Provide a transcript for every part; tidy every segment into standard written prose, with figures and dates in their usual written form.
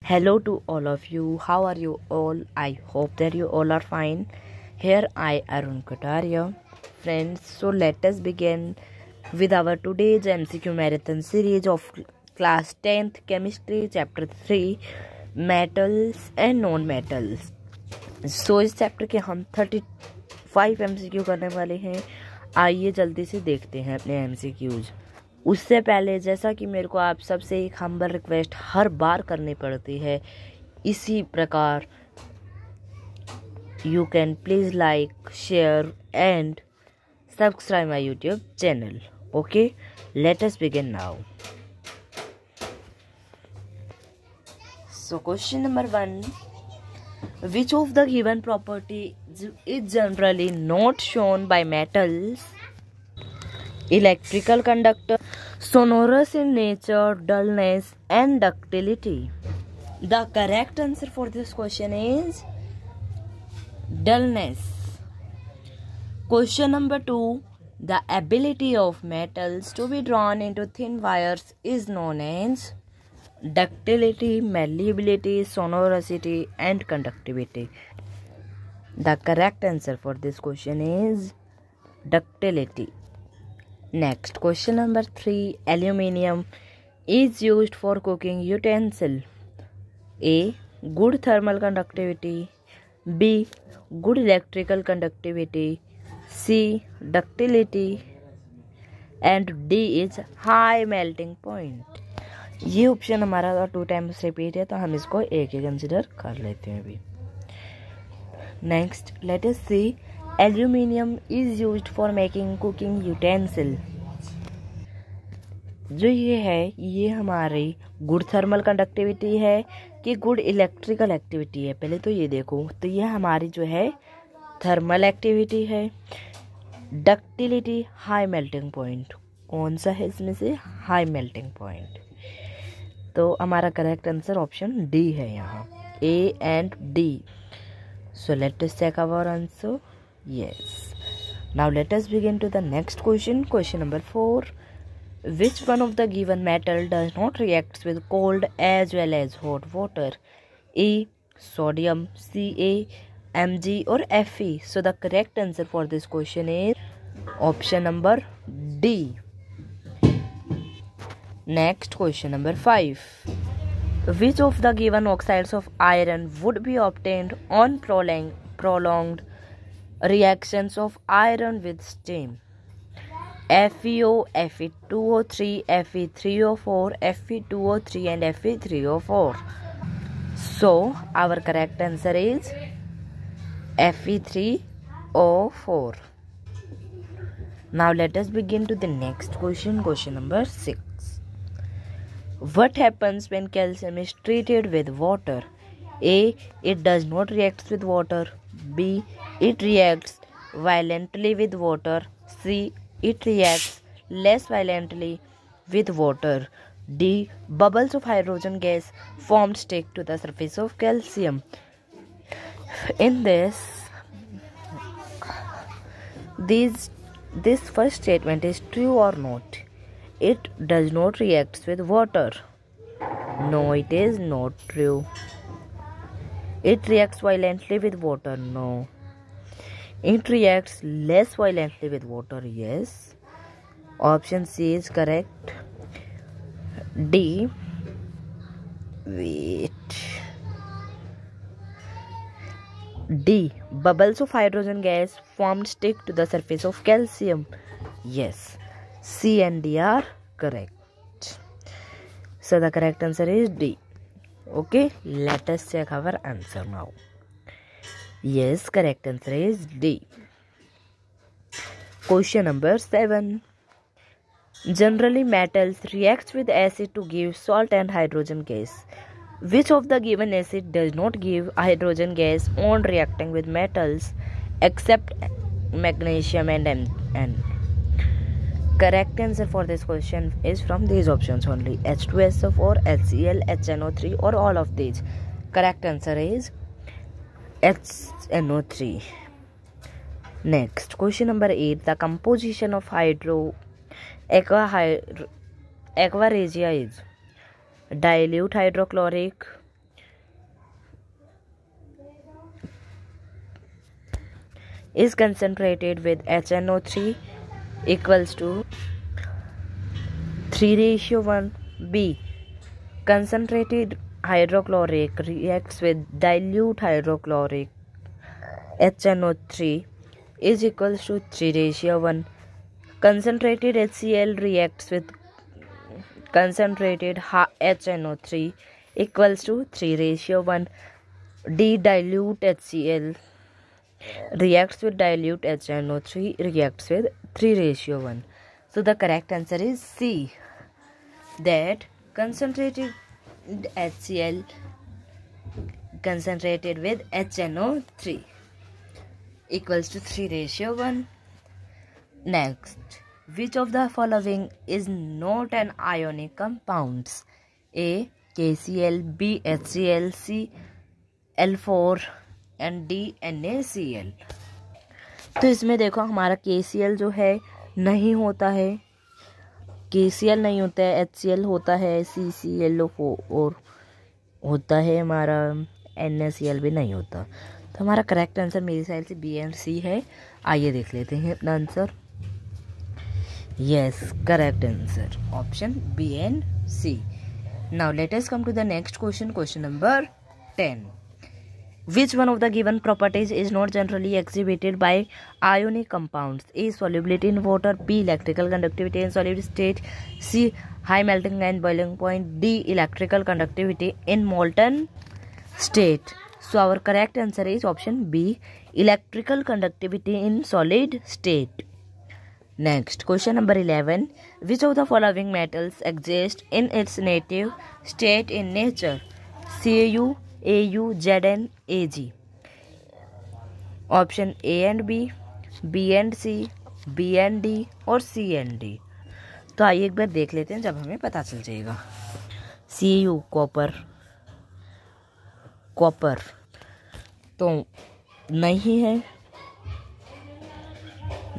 Hello to all of you. How are you all? I hope that you all are fine. Here I Arun Kataria. Friends, so let us begin with our today's MCQ marathon series of class 10th chemistry chapter 3 metals and non-metals. So इस chapter के हम 35 MCQ करने वाले हैं. आइए जल्दी से देखते हैं अपने MCQs. उससे पहले जैसा कि मेरे को आप सबसे एक हम्बल रिक्वेस्ट हर बार करनी पड़ती है, इसी प्रकार you can please like, share and subscribe my YouTube channel. Okay, let us begin now. So question number 1. Which of the given property is generally not shown by metals? Electrical conductor, sonorous in nature, dullness and ductility. The correct answer for this question is dullness. Question number 2. The ability of metals to be drawn into thin wires is known as ductility, malleability, sonorosity and conductivity. The correct answer for this question is ductility. Next, question number 3. Aluminium is used for cooking utensil. A. Good thermal conductivity. B. Good electrical conductivity. C. Ductility. And D is high melting point. ये option हमारा 2 times repeat है, तो हम इसको एक ही consider कर लेते हैं अभी. Next, let us see. Aluminium is used for making cooking utensil. जो ये है, ये हमारी गुड थर्मल कंडक्टिविटी है कि गुड इलेक्ट्रिकल एक्टिविटी है. पहले तो ये देखो, तो ये हमारी जो है थर्मल एक्टिविटी है. Ductility, high melting point. कौन सा है इसमें से? High melting point. तो हमारा करेक्ट आंसर ऑप्शन डी है यहाँ, A and D. So let us check our answer. Yes. Now let us begin to the next question. Question number 4. Which one of the given metal does not react with cold as well as hot water? A. Sodium, Ca, Mg or Fe. So the correct answer for this question is option number D. Next, question number 5. Which of the given oxides of iron would be obtained on prolonged reactions of iron with steam? FeO, Fe2O3, Fe3O4, Fe2O3 and Fe3O4. So our correct answer is Fe3O4. Now let us begin to the next question. Question number 6. What happens when calcium is treated with water? A. It does not react with water. B. It reacts violently with water. C. It reacts less violently with water. D. Bubbles of hydrogen gas formed stick to the surface of calcium. In this first statement is true or not? It does not react with water. No, it is not true. It reacts violently with water. No. It reacts less violently with water. Yes. Option C is correct. D. Wait. D. Bubbles of hydrogen gas formed stick to the surface of calcium. Yes. C and D are correct. So the correct answer is D. Okay, let us check our answer now. Yes, correct answer is D. Question number 7. Generally metals reacts with acid to give salt and hydrogen gas. Which of the given acid does not give hydrogen gas on reacting with metals except magnesium and N? Correct answer for this question is from these options only: H2SO4, HCl, HNO3 or all of these. Correct answer is HNO3. Next, question number 8. The composition of aqua regia is dilute hydrochloric, is concentrated with HNO3 equals to 3:1. B. Concentrated hydrochloric reacts with dilute hydrochloric HNO3 is equals to 3:1. Concentrated HCl reacts with concentrated HNO3 equals to 3:1. D. Dilute HCl reacts with dilute HNO3 reacts with 3:1. So the correct answer is C, that concentrated HCl concentrated with HNO3 equals to 3:1. Next, which of the following is not an ionic compounds? A. KCl, B. HCl, C. L4 and D. NaCl. तो इसमें देखो हमारा KCl जो है नहीं होता है, KCl नहीं होता है, HCl होता है, CCl4 होता है, हमारा NaCl भी नहीं होता. तो हमारा करेक्ट आंसर मेरी साइड से B एंड C है. आइए देख लेते हैं अपना answer. Yes, correct answer option B and C. Now let us come to the next question. Question number 10. Which one of the given properties is not generally exhibited by ionic compounds? A. Solubility in water. B. Electrical conductivity in solid state. C. High melting and boiling point. D. Electrical conductivity in molten state. So our correct answer is option B. Electrical conductivity in solid state. Next, question number 11. Which of the following metals exist in its native state in nature? Cu, Au, Zn, Ag. Option A and B, B and C, B and D और C and D. तो आइए एक बार देख लेते हैं, जब हमें पता चल जाएगा. Cu कॉपर तो नहीं है.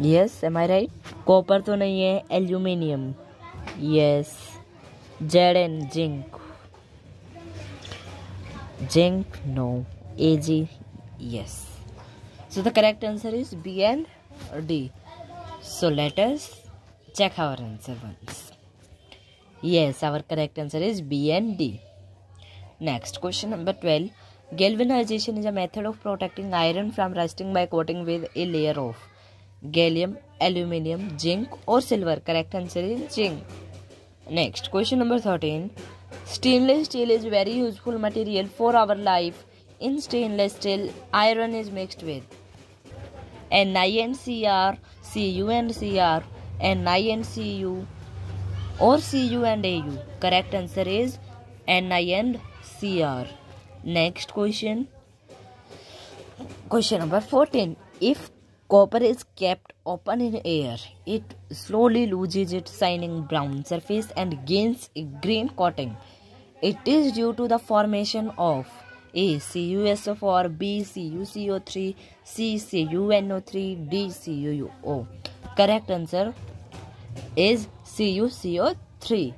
यस, एम आई राइट? कॉपर तो नहीं है. Aluminium, yes. Zn, zinc, no. Ag, yes. So the correct answer is B and D. So let us check our answer once. Yes, our correct answer is B and D. Next, question number 12. Galvanization is a method of protecting iron from rusting by coating with a layer of gallium, aluminium, zinc or silver. Correct answer is zinc. Next, question number 13. Stainless steel is very useful material for our life. In stainless steel, iron is mixed with Ni and Cr, Cu and Cr, Ni and Cu or Cu and Au. Correct answer is Ni and Cr. Next question. Question number 14. If copper is kept open in air, it slowly loses its shining brown surface and gains a green coating. It is due to the formation of A. CuSO4, B. CuCO3, C. CuNO3, D. CuO. Correct answer is CuCO3.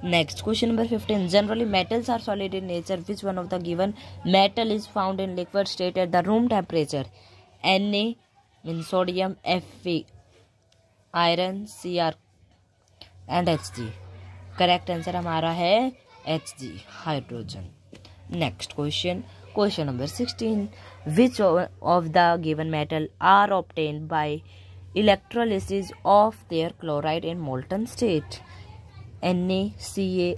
Next, question number 15. Generally, metals are solid in nature. Which one of the given metal is found in liquid state at the room temperature? Na means sodium, Fe iron, Cr and Hg. Correct answer हमारा है Hg, hydrogen. Next question. Question number 16. Which of the given metal are obtained by electrolysis of their chloride in molten state? Na, Ca,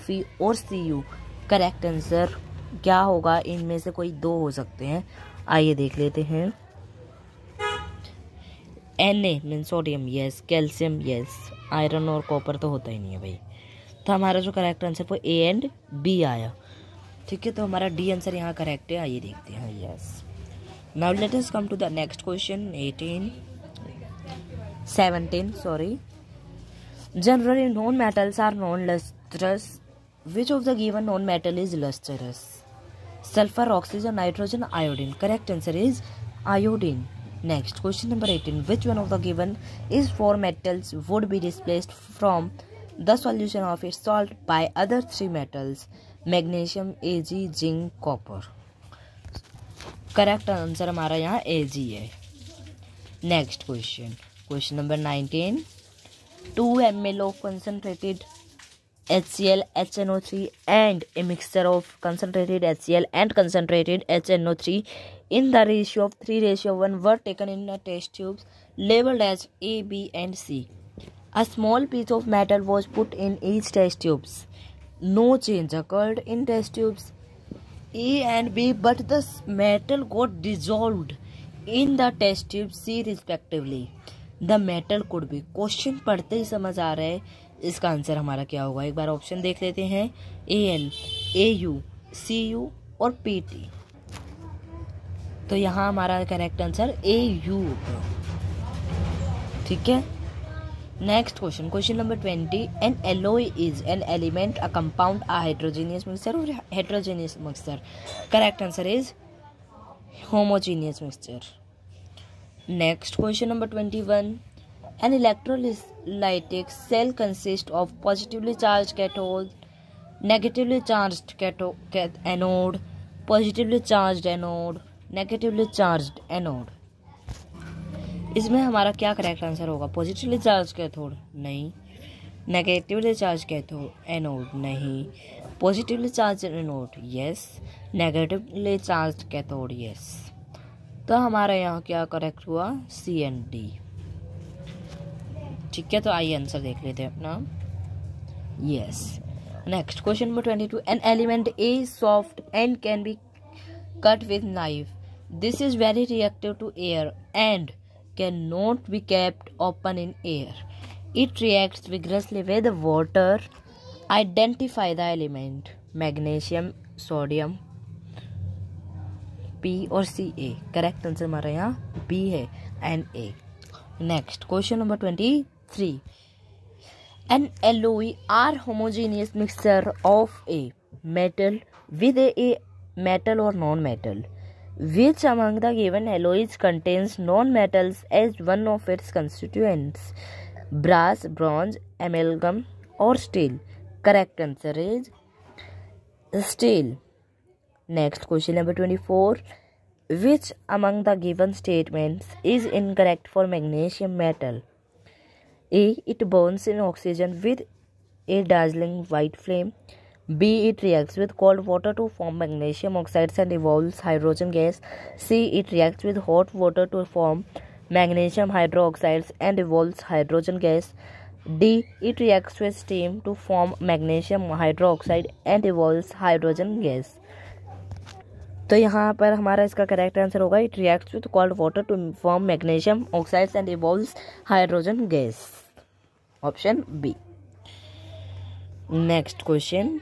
Fe और Cu. Correct answer क्या होगा? इनमें से कोई दो हो सकते हैं. आइए देख लेते हैं. Na means sodium, yes. Calcium, yes. Iron और कॉपर तो होता ही नहीं है भाई. तो हमारा जो करेक्ट आंसर वो A एंड B आया. ठीक है, तो हमारा D आंसर यहाँ करेक्ट है. आइए देखते हैं. Yes. Now let us come to the next question. 17 sorry. Generally non metals are non lustrous. Which of the given non metal is lustrous? Sulphur, oxygen, nitrogen, iodine. Correct answer is iodine. Next, question number 18. Which one of the given is four metals would be displaced from the solution of its salt by other three metals? Magnesium, Ag, zinc, copper. Correct answer हमारा यहाँ AG है। Next question number 19, 2 ml of concentrated HCl HNO3 and a mixture of concentrated HCl and concentrated HNO3 in the ratio of 3:1 were taken in a test tubes labeled as A, B and C. A small piece of metal was put in each test tubes. No change occurred in test tubes A and B, but the metal got dissolved in the test tube C respectively. The metal could be. Question पढ़ते ही समझ आ रहा है इसका answer हमारा क्या होगा। एक बार option देख लेते हैं, AN, AU, CU और PT। तो यहाँ हमारा करेक्ट आंसर AU होगा। ठीक है। Next question number 20, an alloy is an element, a compound, a heterogeneous mixture और heterogeneous mixture. Correct answer is homogeneous mixture. Next question number 21, an electrolytic cell consist of positively charge cathode, negatively charged anode, positively charged anode, negatively charged anode. इसमें हमारा क्या correct answer होगा? Positively charge cathode नहीं, negatively charge cathode anode नहीं, positively charge anode yes, negatively charge cathode yes. तो हमारा यहाँ क्या करेक्ट हुआ? C and D। ठीक है, तो आइए आंसर देख लेते हैं अपना। Yes. Next question number 22, an element is soft and can be cut with knife, this is very reactive to air and cannot be kept open in air. It reacts vigorously with water. Identify the element. Magnesium, sodium, P और Ca। Correct answer हमारा यहाँ B है and A। Next question number 23, an alloy are homogeneous mixture of a metal with a metal or non-metal. Which among the given alloys contains non-metals as one of its constituents? Brass, bronze, amalgam or steel? Correct answer is steel. Next question number 24, which among the given statements is incorrect for magnesium metal? A, it burns in oxygen with a dazzling white flame. B, it reacts with cold water to form magnesium oxides and evolves hydrogen gas. C, it reacts with hot water to form magnesium hydroxides and evolves hydrogen gas. D, it reacts with steam to form magnesium hydroxide and evolves hydrogen gas. तो यहाँ पर हमारा इसका correct answer होगा, it reacts with cold water to form magnesium oxides and evolves hydrogen gas. Option B. Next question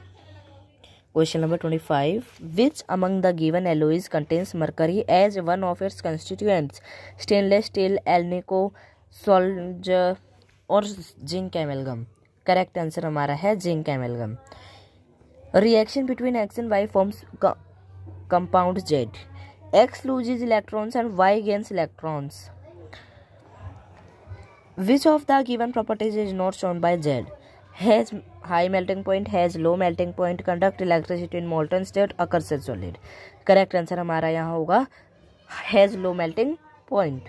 number 25, which among the given alloys contains mercury as one of its constituents? Stainless steel, alnico, solder और zinc amalgam. Correct answer हमारा है zinc amalgam. Reaction between X and Y forms compound Z. X loses electrons and Y gains electrons. Which of the given properties is not shown by Z? Has high melting point, has low melting point, conduct electricity in molten state, occurs as solid. Correct answer हमारा यहाँ होगा has low melting point.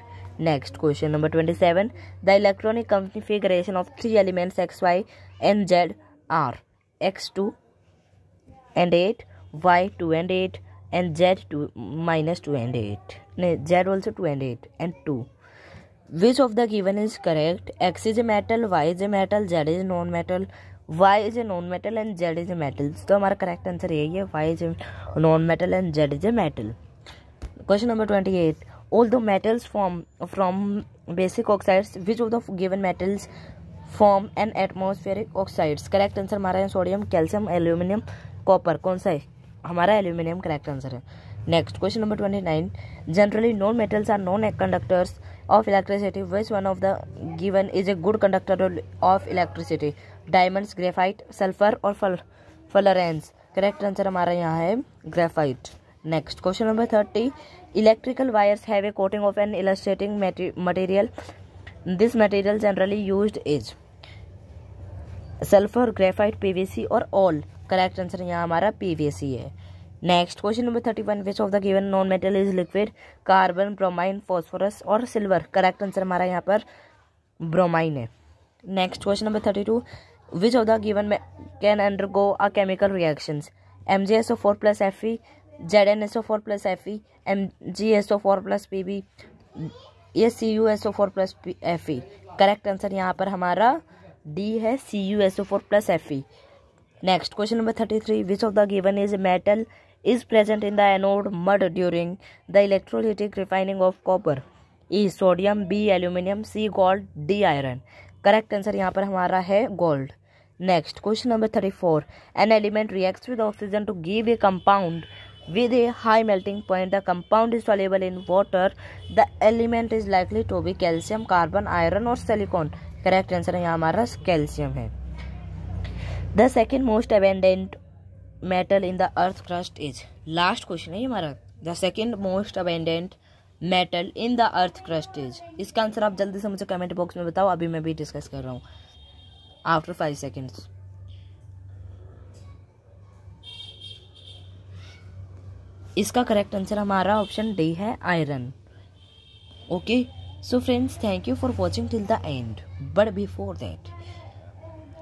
Next question number 27, the electronic configuration of three elements X, Y and Z are X2 and 8, Y2 and 8 and Z2 minus 2 and 8. No, Z also 2 and 8 and 2. Which of the given is correct? X is a metal, Y is a metal, Z is non-metal, Y is a non-metal and Z is a metal. तो हमारा correct answer यही है, Y is a non-metal and Z is a metal. Question number 28. Although metals form from basic oxides, which of the given metals form an atmospheric oxides? Correct answer हमारा है sodium, calcium, aluminium, copper. कौन सा है? हमारा aluminium correct answer है। Next question number 29, generally non metals are non conductors of electricity. Which one of the given is a good conductor of electricity? Diamonds, graphite, sulfur और fullerenes. Correct answer हमारा यहाँ है graphite. Next question number 30, electrical wires have a coating of an illustrating material, this material generally used is sulphur, graphite, PVC और all. Correct answer यहाँ हमारा PVC है। Next question number 31, which of the given non metal is liquid? Carbon, bromine, phosphorus और silver. Correct answer हमारा यहाँ पर bromine है। Next question number 32, which of the given can undergo a chemical reactions? MgSO4 plus Fe, ZnSO4 plus Fe, MgSO4 plus Pb, ये CuSO4 plus Fe। Correct answer यहाँ पर हमारा D है, CuSO4 plus Fe। Next question number 33, which of the given is metal is present in the anode mud during the electrolytic refining of copper? E sodium, B aluminium, C gold, D iron। Correct answer यहाँ पर हमारा है gold. Next question number 34, an element reacts with oxygen to give a compound with a high melting point. The compound is soluble in water. The element is likely to be calcium, carbon, iron और silicon। Correct answer यहाँ हमारा calcium है। The second most abundant metal in the earth crust is. Last question है ये हमारा। The second most abundant metal in the earth crust is. इसका answer आप जल्दी से मुझे कमेंट बॉक्स में बताओ, अभी मैं भी डिस्कस कर रहा हूँ आफ्टर 5 सेकेंड्स। इसका करेक्ट आंसर हमारा ऑप्शन डी है, iron. Okay so friends, thank you for watching till the end, but before that,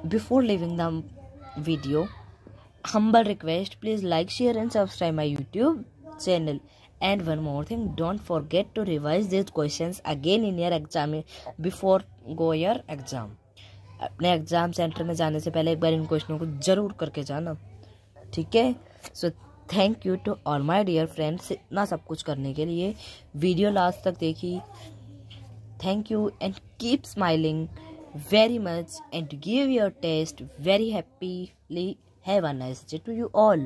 before living the video, humble request, please like, share and subscribe my YouTube channel. And one more thing, don't forget to revise these questions again in your exam before go your exam। अपने exam centre में जाने से पहले एक बार इन क्वेश्चनों को जरूर करके जाना, ठीक है। So thank you to all my dear friends, इतना सब कुछ करने के लिए, वीडियो लास्ट तक देखी। Thank you and keep smiling very much and give your test very happily. Have a nice day to you all.